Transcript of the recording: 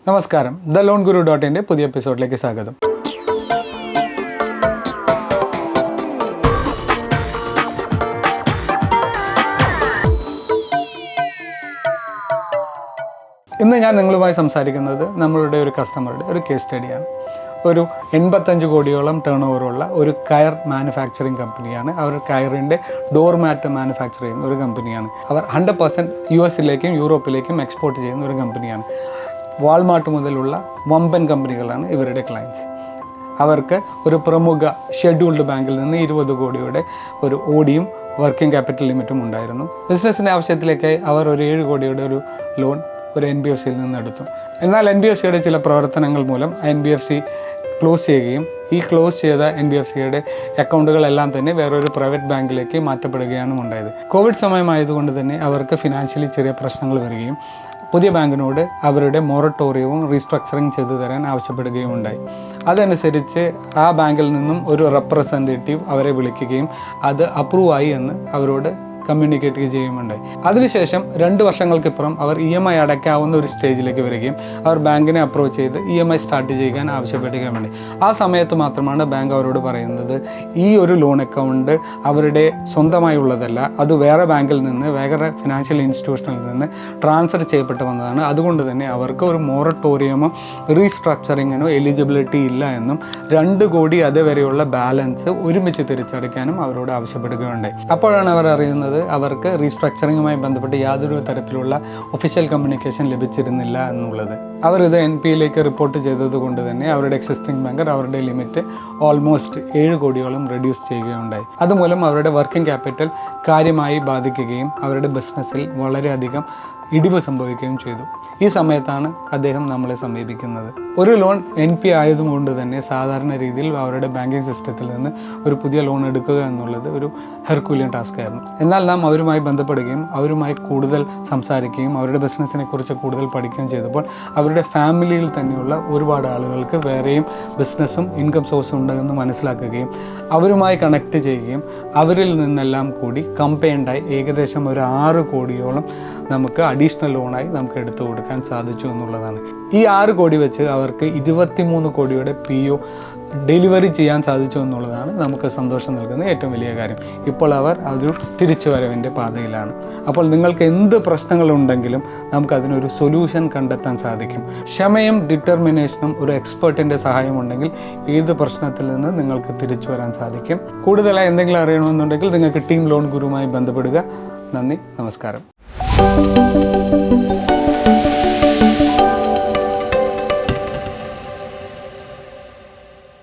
നമസ്കാരം, theloanguru.in പുതിയ എപ്പിസോഡിലേക്ക് സ്വാഗതം. ഇന്ന് ഞാൻ നിങ്ങളുമായി സംസാരിക്കുന്നത് നമ്മളുടെ ഒരു കസ്റ്റമറുടെ ഒരു കേസ് സ്റ്റഡിയാണ്. ഒരു 85 കോടിയോളം ടേൺ ഓവറുള്ള ഒരു കയർ മാനുഫാക്ചറിങ് കമ്പനിയാണ്. അവർ കയറിൻ്റെ ഡോർ മാറ്റ് മാനുഫാക്ചർ ചെയ്യുന്ന ഒരു കമ്പനിയാണ്. അവർ 100% US-ലേക്കും യൂറോപ്പിലേക്കും എക്സ്പോർട്ട് ചെയ്യുന്ന ഒരു കമ്പനിയാണ്. വാൾമാർട്ട് മുതലുള്ള വമ്പൻ കമ്പനികളാണ് ഇവരുടെ ക്ലയൻറ്റ്സ്. അവർക്ക് ഒരു പ്രമുഖ ഷെഡ്യൂൾഡ് ബാങ്കിൽ നിന്ന് 20 കോടിയുടെ ഒരു ഓഡിയും വർക്കിംഗ് ക്യാപിറ്റൽ ലിമിറ്റും ഉണ്ടായിരുന്നു. ബിസിനസ്സിൻ്റെ ആവശ്യത്തിലേക്കായി അവർ ഒരു 7 കോടിയുടെ ഒരു ലോൺ ഒരു NBFCയിൽ നിന്ന് എടുത്തു. എന്നാൽ NBFCയുടെ ചില പ്രവർത്തനങ്ങൾ മൂലം NBFC ക്ലോസ് ചെയ്യുകയും ഈ ക്ലോസ് ചെയ്ത NBFCയുടെ അക്കൗണ്ടുകളെല്ലാം തന്നെ വേറൊരു പ്രൈവറ്റ് ബാങ്കിലേക്ക് മാറ്റപ്പെടുകയാണ് ഉണ്ടായത്. കോവിഡ് സമയമായതുകൊണ്ട് തന്നെ അവർക്ക് ഫിനാൻഷ്യലി ചെറിയ പ്രശ്നങ്ങൾ വരികയും പുതിയ ബാങ്കിനോട് അവരുടെ മൊറട്ടോറിയവും റീസ്ട്രക്ചറിങ് ചെയ്തു തരാൻ ആവശ്യപ്പെടുകയും ഉണ്ടായി. അതനുസരിച്ച് ആ ബാങ്കിൽ നിന്നും ഒരു റെപ്രസെൻറ്റേറ്റീവ് അവരെ വിളിക്കുകയും അത് അപ്രൂവ് ആയി എന്ന് അവരോട് കമ്മ്യൂണിക്കേറ്റ് ചെയ്യുമുണ്ടായി. അതിനുശേഷം 2 വർഷങ്ങൾക്കിപ്പുറം അവർ EMI അടയ്ക്കാവുന്ന ഒരു സ്റ്റേജിലേക്ക് വരികയും അവർ ബാങ്കിനെ അപ്രോച്ച് ചെയ്ത് EMI സ്റ്റാർട്ട് ചെയ്യാൻ ആവശ്യപ്പെടുകയും വേണ്ടി. ആ സമയത്ത് മാത്രമാണ് ബാങ്ക് അവരോട് പറയുന്നത്, ഈ ഒരു ലോൺ അക്കൗണ്ട് അവരുടെ സ്വന്തമായുള്ളതല്ല, അത് വേറെ ബാങ്കിൽ നിന്ന് വേറെ ഫിനാൻഷ്യൽ ഇൻസ്റ്റിറ്റ്യൂഷനിൽ നിന്ന് ട്രാൻസ്ഫർ ചെയ്യപ്പെട്ട് വന്നതാണ്. അതുകൊണ്ട് തന്നെ അവർക്ക് ഒരു മൊറട്ടോറിയമോ റീസ്ട്രക്ചറിങ്ങിനോ എലിജിബിലിറ്റി ഇല്ല എന്നും 2 കോടി അതുവരെയുള്ള ബാലൻസ് ഒരുമിച്ച് തിരിച്ചടയ്ക്കാനും അവരോട് ആവശ്യപ്പെടുകയുണ്ടായി. അപ്പോഴാണ് അവർ അറിയുന്നത് അവർക്ക് റീസ്ട്രക്ചറിങ്ങുമായി ബന്ധപ്പെട്ട് യാതൊരു തരത്തിലുള്ള ഒഫീഷ്യൽ കമ്മ്യൂണിക്കേഷൻ ലഭിച്ചിരുന്നില്ല എന്നുള്ളത്. അവർ ഇത് NPAയിലേക്ക് റിപ്പോർട്ട് ചെയ്തതുകൊണ്ട് തന്നെ അവരുടെ എക്സിസ്റ്റിംഗ് ബാങ്കർ അവരുടെ ലിമിറ്റ് ഓൾമോസ്റ്റ് 7 കോടിയോളം റെഡ്യൂസ് ചെയ്യുകയുണ്ടായി. അതുമൂലം അവരുടെ വർക്കിംഗ് ക്യാപിറ്റൽ കാര്യമായി ബാധിക്കുകയും അവരുടെ ബിസിനസ്സിൽ വളരെയധികം ഇടിവ് സംഭവിക്കുകയും ചെയ്തു. ഈ സമയത്താണ് അദ്ദേഹം നമ്മളെ സമീപിക്കുന്നത്. ഒരു ലോൺ NPA ആയതുകൊണ്ട് തന്നെ സാധാരണ രീതിയിൽ അവരുടെ ബാങ്കിങ് സിസ്റ്റത്തിൽ നിന്ന് ഒരു പുതിയ ലോൺ എടുക്കുക എന്നുള്ളത് ഒരു ഹെർക്കുലിയൻ ടാസ്ക് ആയിരുന്നു. എന്നാൽ നാം അവരുമായി ബന്ധപ്പെടുകയും അവരുമായി കൂടുതൽ സംസാരിക്കുകയും അവരുടെ ബിസിനസ്സിനെ കുറിച്ച് കൂടുതൽ പഠിക്കുകയും ചെയ്തപ്പോൾ അവരുടെ ഫാമിലിയിൽ തന്നെയുള്ള ഒരുപാട് ആളുകൾക്ക് വേറെയും ബിസിനസ്സും ഇൻകം സോഴ്സും ഉണ്ടെന്ന് മനസ്സിലാക്കുകയും അവരുമായി കണക്ട് ചെയ്യുകയും അവരിൽ നിന്നെല്ലാം കൂടി കമ്പൈൻഡായി ഏകദേശം ഒരു 6 കോടിയോളം നമുക്ക് അഡീഷണൽ ലോണായി നമുക്ക് എടുത്തു കൊടുക്കാൻ സാധിച്ചു എന്നുള്ളതാണ്. ഈ 6 കോടി വെച്ച് അവർക്ക് 23 കോടിയുടെ PO ഡെലിവറി ചെയ്യാൻ സാധിച്ചു എന്നുള്ളതാണ് നമുക്ക് സന്തോഷം നൽകുന്ന ഏറ്റവും വലിയ കാര്യം. ഇപ്പോൾ അവർ ഒരു തിരിച്ചുവരവിൻ്റെ പാതയിലാണ്. അപ്പോൾ നിങ്ങൾക്ക് എന്ത് പ്രശ്നങ്ങളുണ്ടെങ്കിലും നമുക്കതിനൊരു സൊല്യൂഷൻ കണ്ടെത്താൻ സാധിക്കും. ക്ഷമയും ഡിറ്റർമിനേഷനും ഒരു എക്സ്പേർട്ടിൻ്റെ സഹായമുണ്ടെങ്കിൽ ഏത് പ്രശ്നത്തിൽ നിന്ന് നിങ്ങൾക്ക് തിരിച്ചു വരാൻ സാധിക്കും. കൂടുതലായി എന്തെങ്കിലും അറിയണമെന്നുണ്ടെങ്കിൽ നിങ്ങൾക്ക് ടീം ലോൺ ഗുരുവുമായി ബന്ധപ്പെടുക. നന്ദി, നമസ്കാരം.